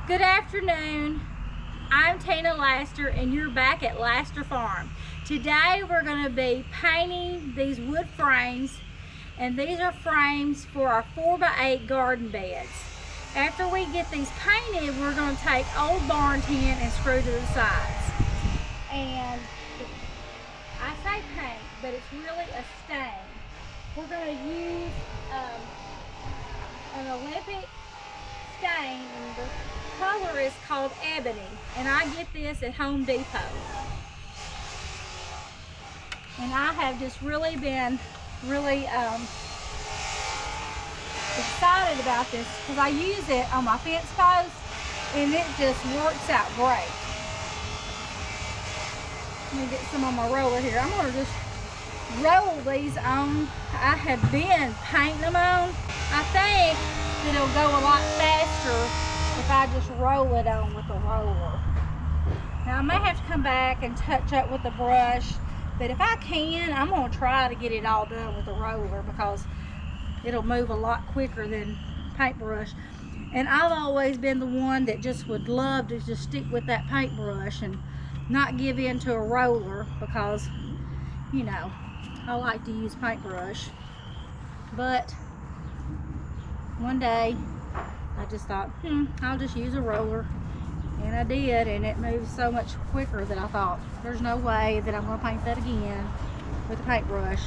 Good afternoon. I'm Tina Laster and you're back at Laster Farm. Today we're going to be painting these wood frames, and these are frames for our 4x8 garden beds. After we get these painted, we're going to take old barn tin and screw to the sides. And I say paint, but it's really a stain. We're going to use an Olympic stain, and the color is called ebony, and I get this at Home Depot. And I have just really been excited about this because I use it on my fence posts and it just works out great. Let me get some on my roller here. I'm going to just roll these on. I have been painting them on. I think that it'll go a lot faster if I just roll it on with a roller. Now I may have to come back and touch up with the brush, but if I can, I'm going to try to get it all done with a roller because it'll move a lot quicker than paintbrush. And I've always been the one that just would love to just stick with that paintbrush and not give in to a roller because, you know, I like to use paintbrush. But one day I just thought, I'll just use a roller. And I did, and it moves so much quicker that I thought, there's no way that I'm going to paint that again with a paintbrush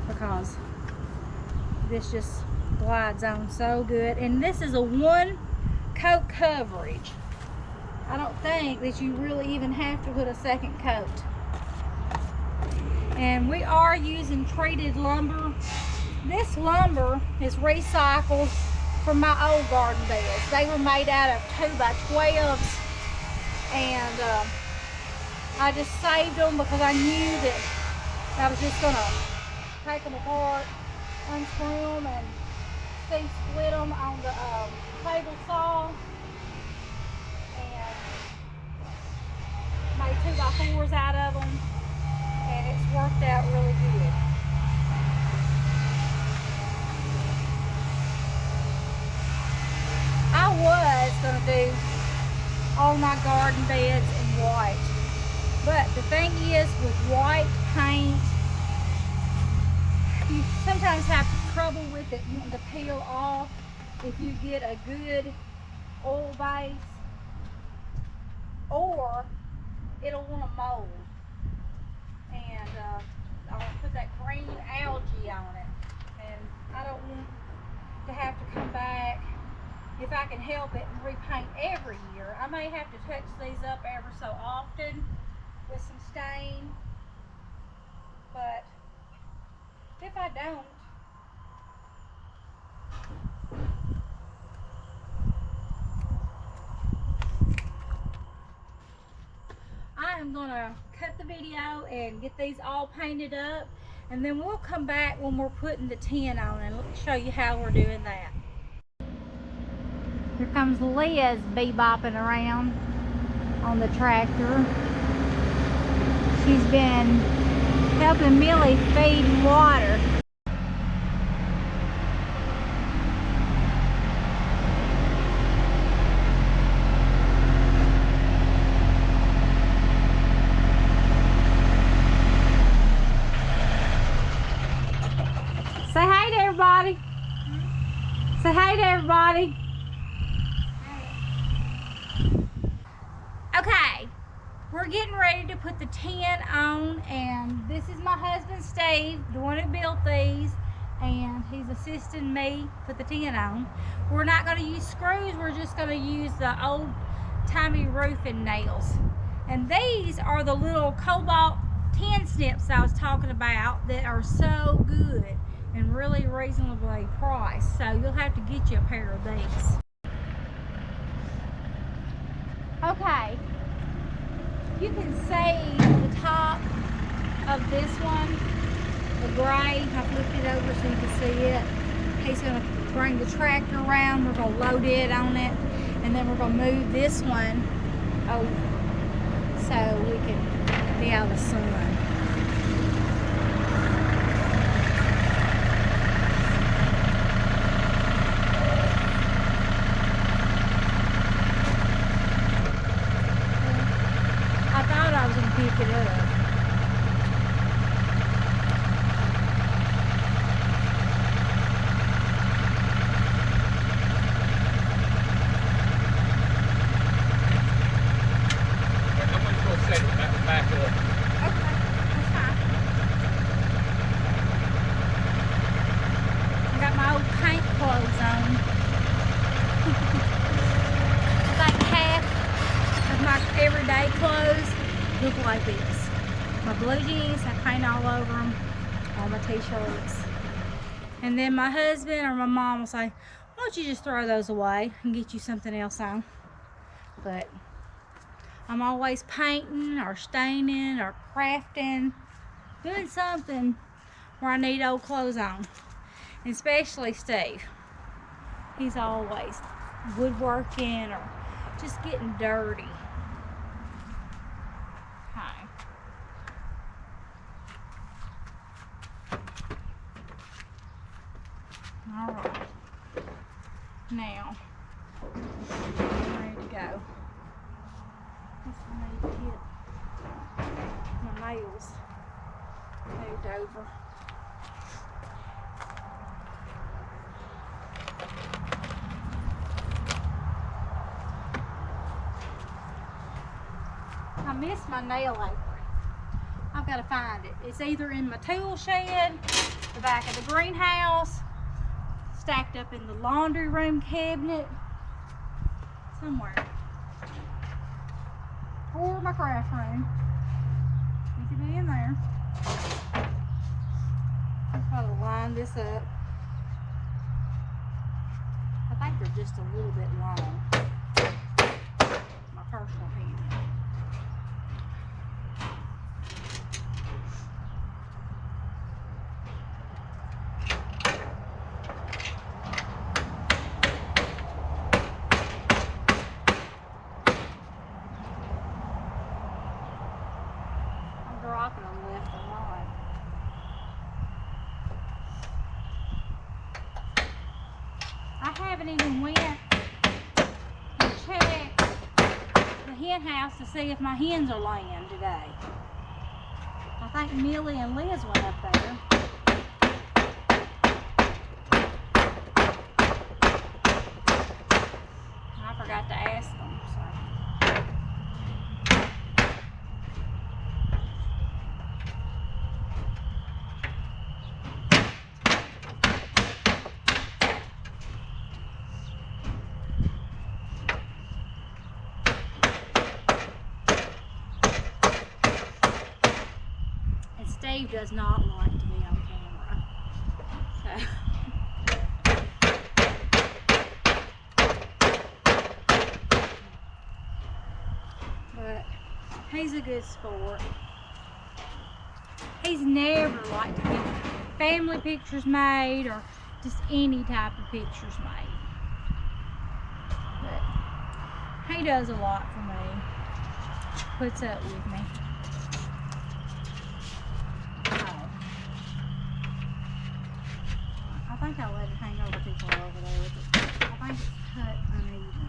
because this just glides on so good. And this is a one coat coverage. I don't think that you really even have to put a second coat. And we are using treated lumber. This lumber is recycled from my old garden beds. They were made out of 2x12s, and I just saved them because I knew that I was just gonna take them apart, unscrew them, and split them on the table saw, and made 2x4s out of them, and it's worked out really good. I was going to do all my garden beds in white, but the thing is, with white paint, you sometimes have trouble with it wanting to peel off if you get a good oil base, or it'll want to mold. And I want to put that green algae on it, and I don't want to have to come back if I can help it and repaint every year. I may have to touch these up ever so often with some stain, but if I don't, I am gonna cut the video and get these all painted up, and then we'll come back when we're putting the tin on and show you how we're doing that. Here comes Liz bebopping around on the tractor. She's been helping Millie feed water. Say hi to everybody. Say hi to everybody. Okay, we're getting ready to put the tin on, and this is my husband Steve, the one who built these, and he's assisting me put the tin on. We're not going to use screws, we're just going to use the old-timey roofing nails. And these are the little cobalt tin snips I was talking about that are so good and really reasonably priced, so you'll have to get you a pair of these. Okay, you can see the top of this one, the gray. I flipped it over so you can see it. He's going to bring the tractor around. We're going to load it on it, and then we're going to move this one over so we can be out of the sun. it up. Back up. Okay, that's fine. I got my old paint clothes on. Like half of my everyday clothes look like this. My blue jeans, I paint all over them, all my t-shirts. And then my husband or my mom will say, why don't you just throw those away and get you something else on? But I'm always painting or staining or crafting, doing something where I need old clothes on. And especially Steve. He's always woodworking or just getting dirty. Okay. Alright. Now, I'm ready to go. I need to get my nails moved over. I missed my nail apron. I've got to find it. It's either in my tool shed, the back of the greenhouse, stacked up in the laundry room cabinet, somewhere. Or my craft room. It could be in there. I'll probably line this up. I think they're just a little bit long. My personal opinion. Dropping them left and right. I haven't even went and checked the hen house to see if my hens are laying today. I think Millie and Liz went up there. I forgot to ask them, so. Steve does not like to be on camera. So. But he's a good sport. He's never liked to get family pictures made or just any type of pictures made. But he does a lot for me. Puts up with me. I think I'll let it hang over people over there with it. I think it's cut uneven.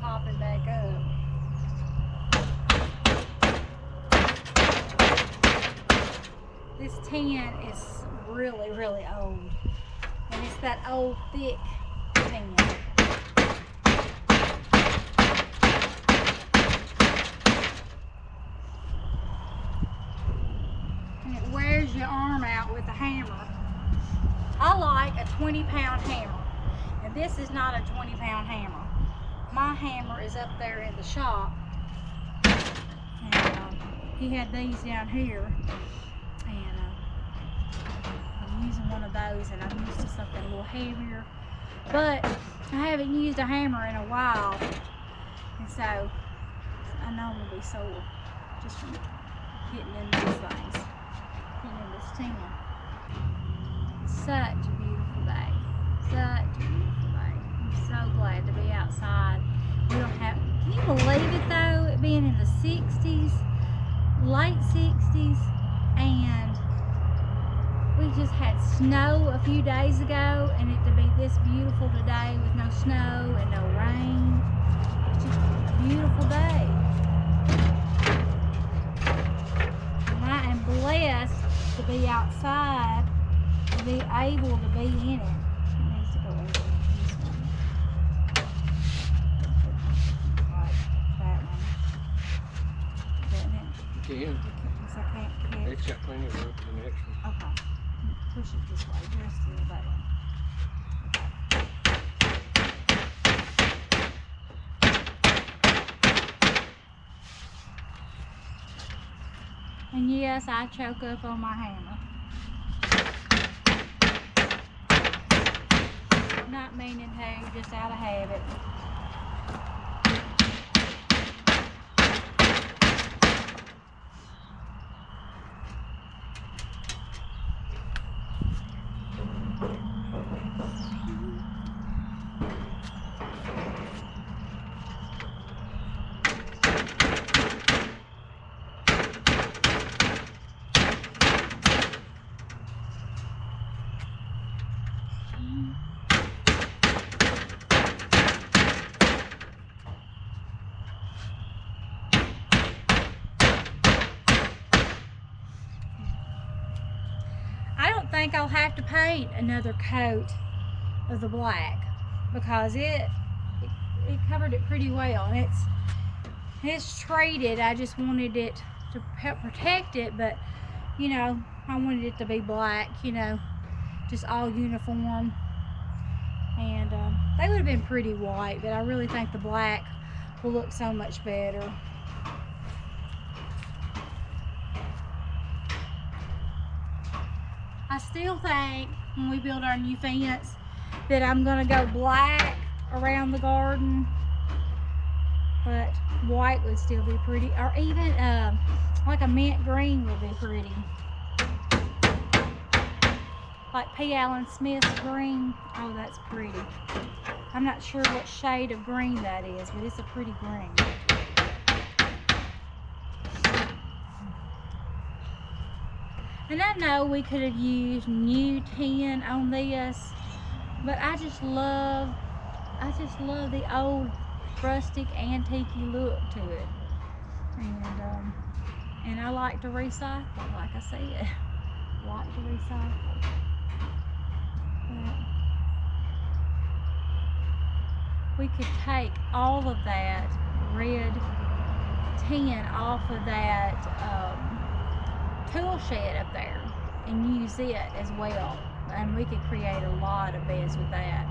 Popping back up. This tin is really, really old. And it's that old, thick tin. And it wears your arm out with a hammer. I like a 20-pound hammer. And this is not a 20-pound hammer. my hammer is up there in the shop, and he had these down here, and I'm using one of those, and I'm used to something a little heavier, but I haven't used a hammer in a while, and so I know I'm gonna be sore just from getting in these things, getting in this tin. Such a beautiful day. Such a beautiful day. I'm so glad to be outside. We don't have, can you believe it though? It being in the 60s, late 60s, and we just had snow a few days ago, and it to be this beautiful today with no snow and no rain. It's just a beautiful day. And I am blessed to be outside, to be able to be in it. It needs to go over this one. Like that one. Doesn't it? You can. Because I can't catch. It's got plenty of room for the next one. Okay. Push it this way. Just a little that way. And yes, I choke up on my hammer. Not meaning to, just out of habit. I don't think I'll have to paint another coat of the black because it covered it pretty well, and it's treated. I just wanted it to help protect it, but you know, I wanted it to be black, you know, just all uniform, and they would have been pretty white, but I really think the black will look so much better. I still think when we build our new fence that I'm gonna go black around the garden, but white would still be pretty, or even like a mint green would be pretty. Like P. Allen Smith's green. Oh, that's pretty. I'm not sure what shade of green that is, but it's a pretty green. And I know we could have used new tin on this, but I just love the old rustic antique look to it. And I like to recycle, like I said. I like to recycle. But we could take all of that red tin off of that tool shed up there and use it as well, and we could create a lot of beds with that.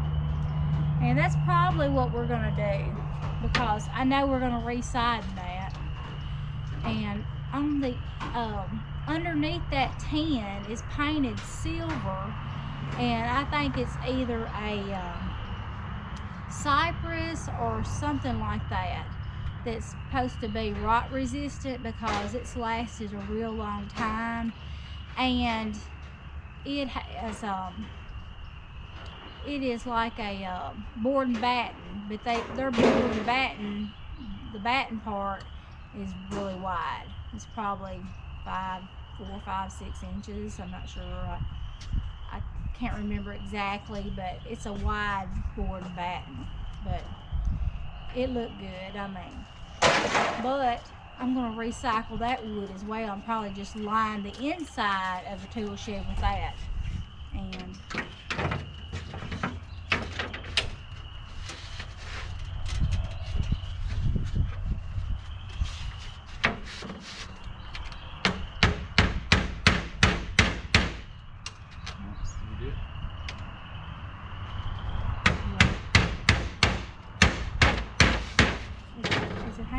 And that's probably what we're going to do, because I know we're going to re-side that, and on the underneath that tin is painted silver, and I think it's either a cypress or something like that that's supposed to be rot resistant, because it's lasted a real long time, and it has it is like a board and batten, but their board and batten, the batten part is really wide. It's probably 4, 5, 6 inches. I'm not sure. I can't remember exactly, but it's a wide board and batten. But it looked good, I mean. But I'm going to recycle that wood as well, and probably just line the inside of the tool shed with that. And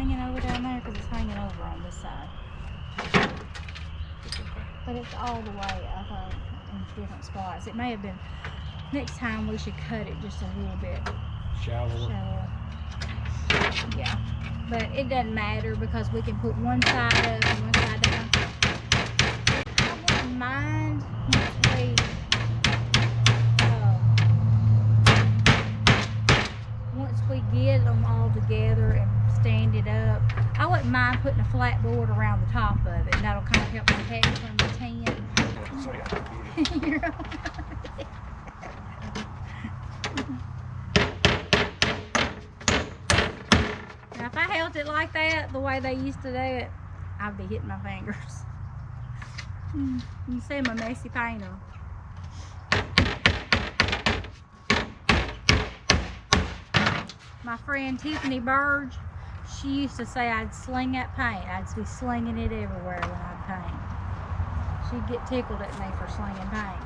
hanging over down there? Because it's hanging over on this side. It's okay. But it's all the way, I think, in different spots. It may have been, next time we should cut it just a little bit Shallower. Yeah. But it doesn't matter because we can put one side up and one side down. I wouldn't mind once we get them all together and stand it up, I wouldn't mind putting a flat board around the top of it, and that'll kind of help protect it from the tan. You're right. Now, if I held it like that, the way they used to do it, I'd be hitting my fingers. You can see I'm a messy painter. My friend Tiffany Burge, she used to say I'd sling that paint. I'd be slinging it everywhere when I'd paint. She'd get tickled at me for slinging paint.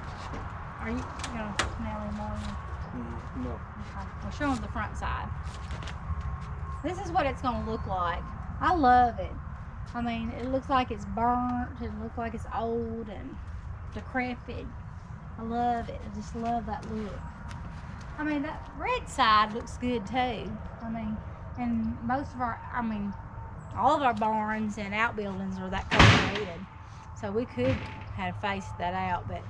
Are you going to smell any more? No. Okay. We'll show them the front side. This is what it's going to look like. I love it. I mean, it looks like it's burnt. It looks like it's old and decrepit. I love it. I just love that look. I mean, that red side looks good too. I mean, and most of our, I mean, all of our barns and outbuildings are that color red. So we could have faced that out, but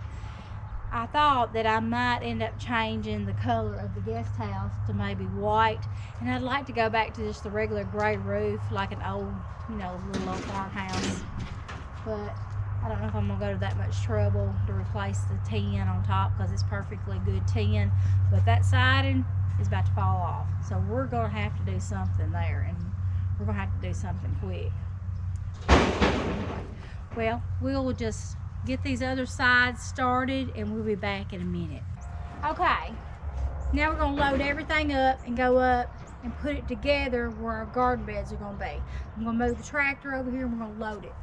I thought that I might end up changing the color of the guest house to maybe white. And I'd like to go back to just the regular gray roof, like an old, you know, little old farmhouse. But I don't know if I'm gonna go to that much trouble to replace the tin on top, because it's perfectly good tin. But that siding is about to fall off. So we're gonna have to do something there, and we're gonna have to do something quick. Well, we'll just get these other sides started and we'll be back in a minute. Okay, now we're gonna load everything up and go up and put it together where our garden beds are gonna be. I'm gonna move the tractor over here and we're gonna load it.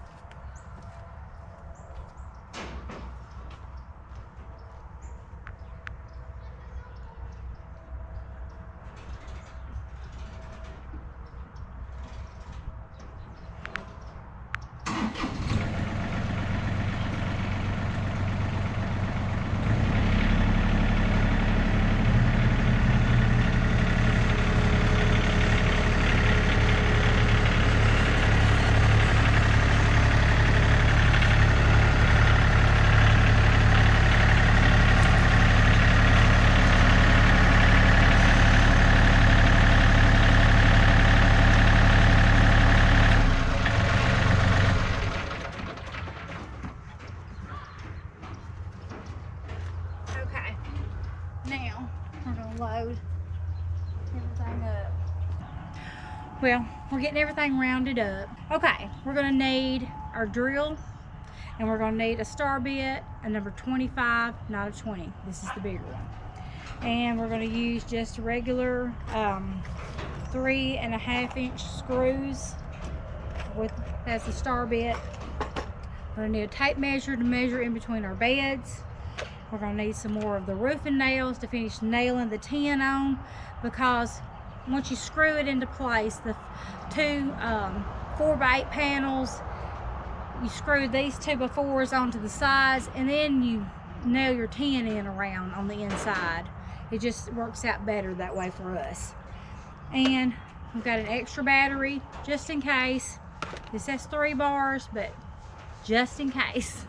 Now we're gonna load everything up. Well, we're getting everything rounded up. Okay, we're gonna need our drill, and we're gonna need a star bit, a number 25, not a 20. This is the bigger one. And we're gonna use just regular 3.5-inch screws that's the star bit. We're gonna need a tape measure to measure in between our beds. We're going to need some more of the roofing nails to finish nailing the tin on, because once you screw it into place, the two 4x8 panels, you screw these 2x4s onto the sides, and then you nail your tin in around on the inside. It just works out better that way for us. And we've got an extra battery just in case. This has 3 bars, but just in case.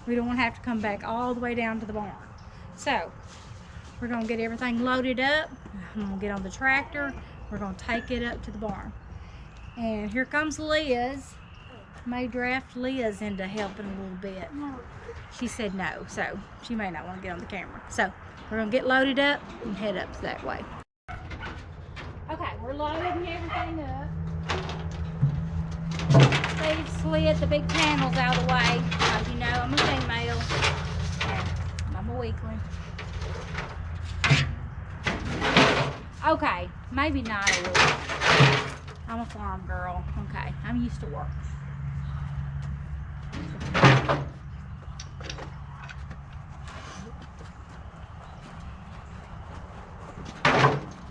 We don't want to have to come back all the way down to the barn. So we're going to get everything loaded up. I'm going to get on the tractor. We're going to take it up to the barn. And here comes Liz. May draft Liz into helping a little bit. She said no, so she may not want to get on the camera. So we're going to get loaded up and head up that way. Okay, we're loading everything up. They've slid the big panels out of the way. As you know, I'm a female. I'm a weakling. Okay, maybe not a weakling. I'm a farm girl. Okay, I'm used to work.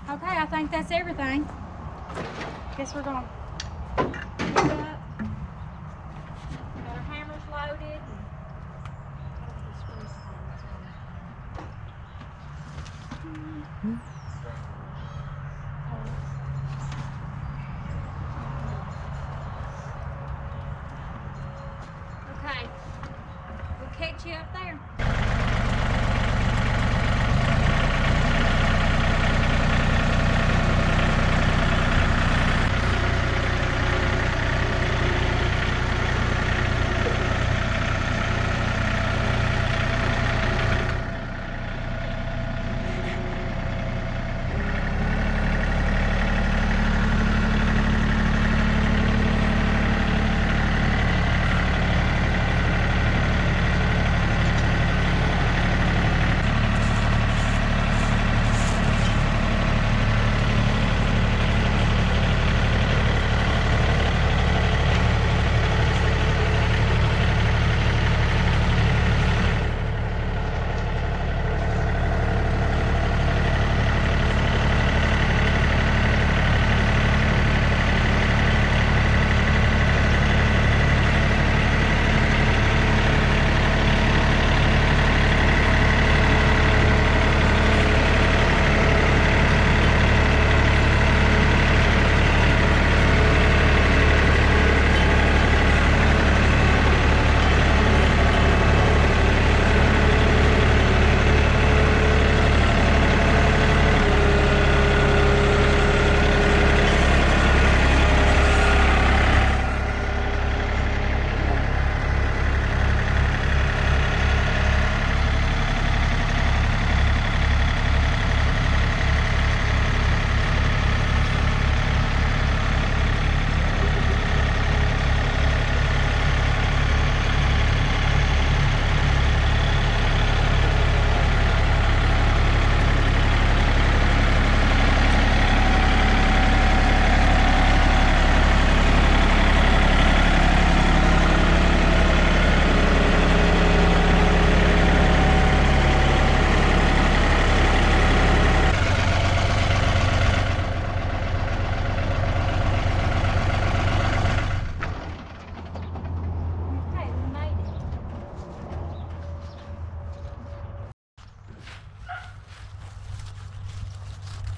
Okay, I think that's everything. Guess we're gonna Okay, we'll catch you up there.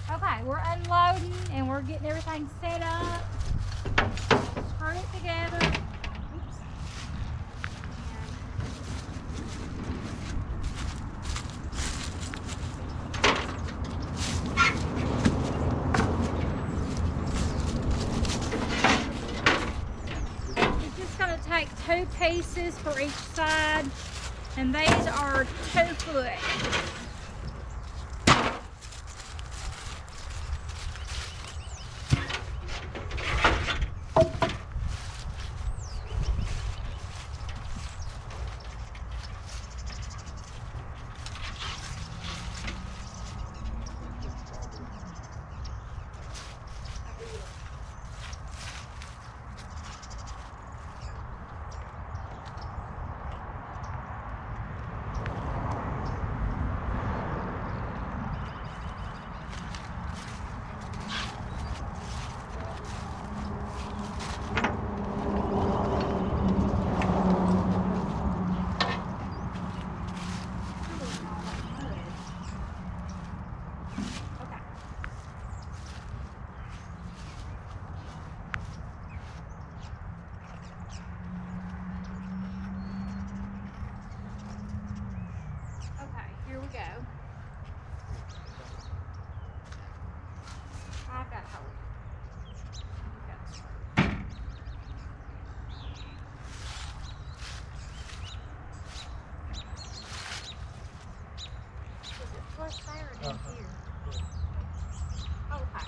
Okay, we're unloading and we're getting everything set up. Screw it together. Oops. It's just going to take 2 pieces for each side, and these are 2 foot. Here we go. I've got hold. Is it flush there or down here? Oh, okay.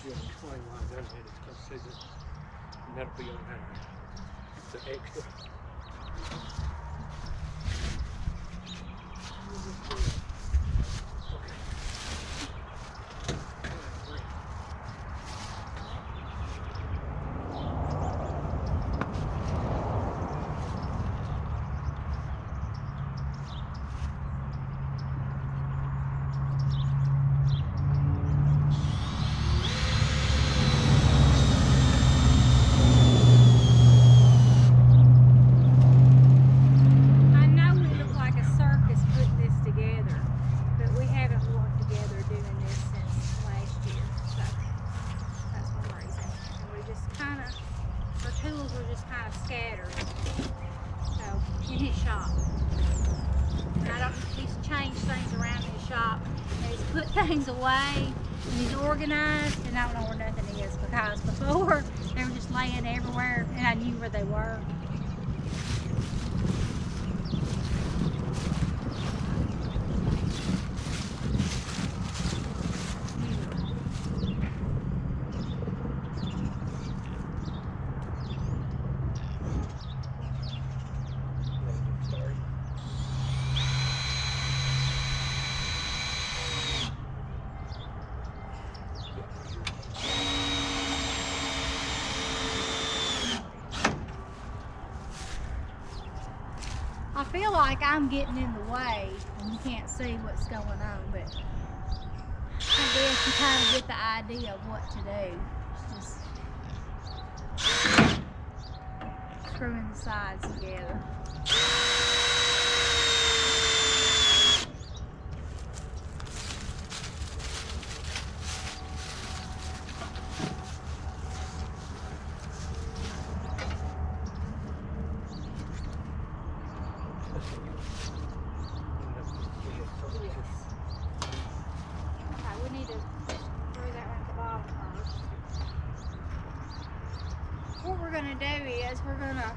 Explain why I done it, because it says it, and that'll be on there. It's an extra. put things away and he's organized, and I don't know where nothing is, because before they were just laying everywhere and I knew where they were. I feel like I'm getting in the way and you can't see what's going on, but I guess you kind of get the idea of what to do. It's just screwing the sides together. What we're gonna do is we're gonna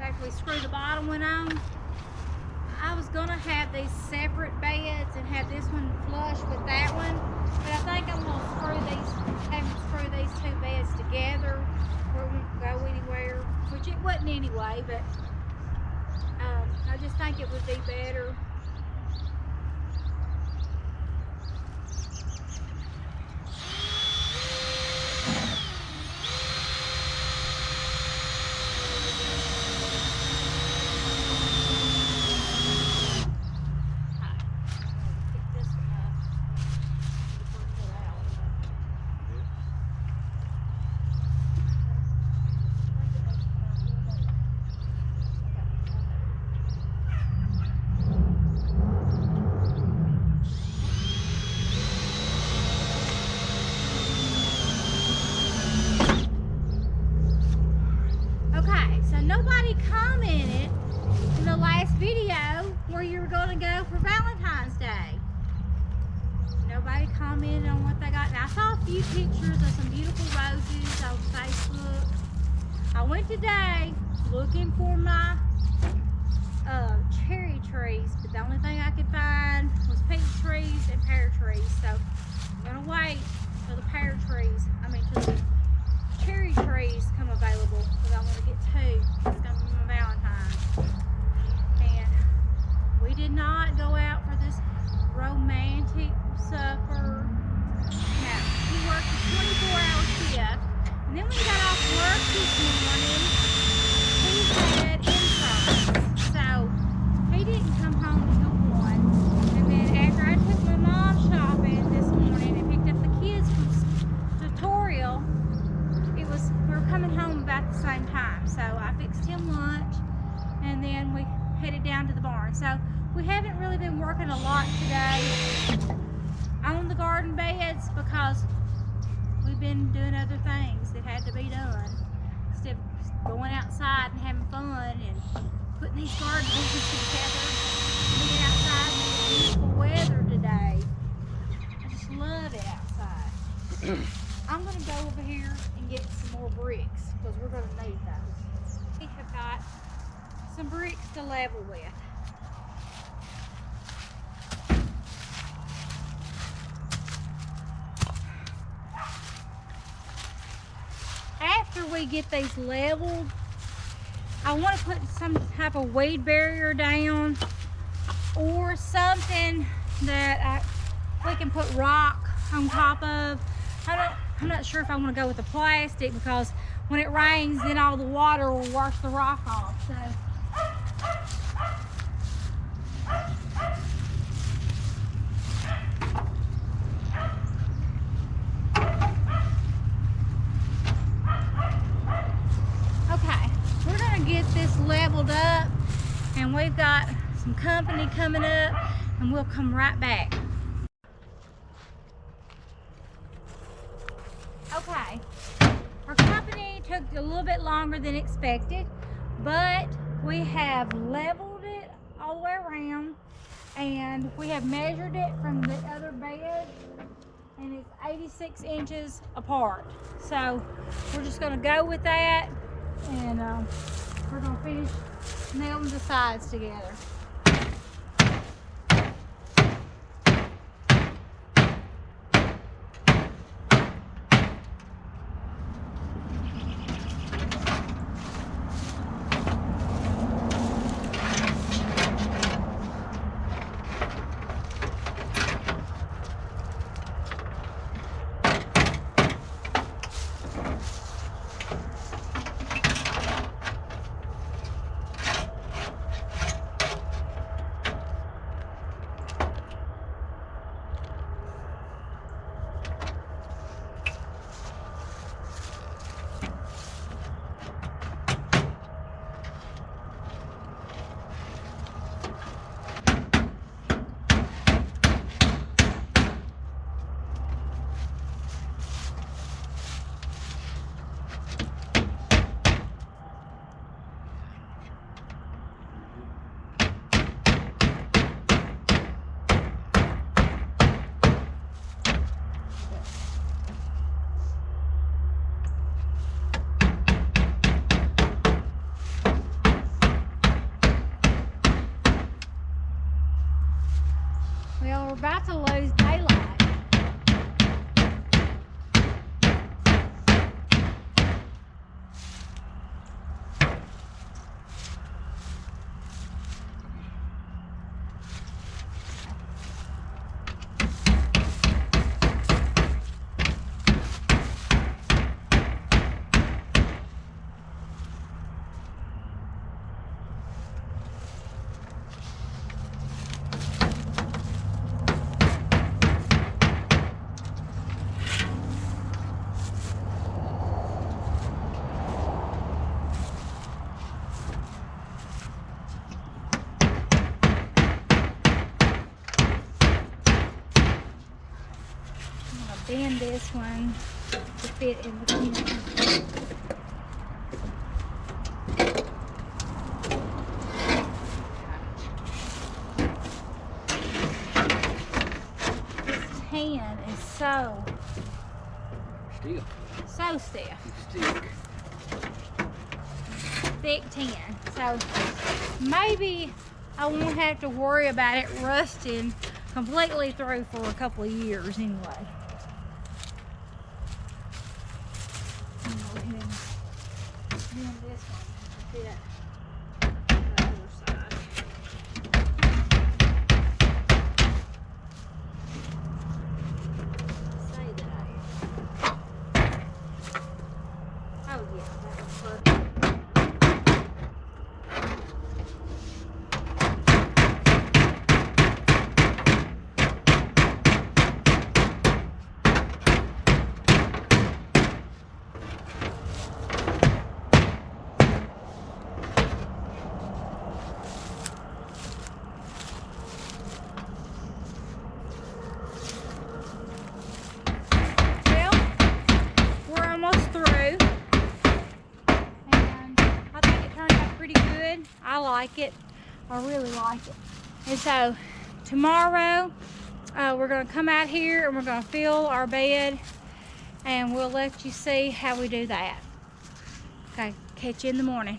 actually screw the bottom one on. I was gonna have these separate beds and have this one flush with that one, but I think I'm gonna screw these two beds together where it won't go anywhere, which it wouldn't anyway, but I just think it would be better. Nobody commented in the last video where you were going to go for Valentine's Day. Nobody commented on what they got. Now, I saw a few pictures of some beautiful roses on Facebook. I went today looking for my cherry trees, but the only thing I could find was peach trees and pear trees. So I'm going to wait till the till the cherry trees come available, because I want to get two. It's going to be my Valentine's. And we did not go out for this romantic supper. No, he worked a 24-hour shift, and then when he got off work this morning, he had insurance, so he didn't come home until 1. And then after I took my mom shopping this morning and picked up the kids from tutorial, we were coming home about the same time. So I fixed him lunch, and then we headed down to the barn. So we haven't really been working a lot today on the garden beds, because we've been doing other things that had to be done instead of going outside and having fun and putting these garden beds together. Being outside in the beautiful weather today, I just love it outside. I'm going to go over here and get some more bricks, because we're going to need those. We have got some bricks to level with. After we get these leveled, I want to put some type of weed barrier down, or something that we can put rock on top of. I'm not sure if I want to go with the plastic, because when it rains, then all the water will wash the rock off. So okay, we're gonna get this leveled up, and we've got some company coming up, and we'll come right back. Okay, our company took a little bit longer than expected, but we have leveled it all the way around, and we have measured it from the other bed, and it's 86 inches apart. So we're just gonna go with that, and we're gonna finish nailing the sides together. Well, we're about to lose daylight. Bend this one to fit in the tent. This tan is so stiff. Thick tan. So maybe I won't have to worry about it rusting completely through for a couple of years anyway. This one to fit the other side. Say that. Oh yeah, that was perfect. I like it. I really like it. And so tomorrow we're going to come out here and we're going to fill our bed, and we'll let you see how we do that. Okay, catch you in the morning.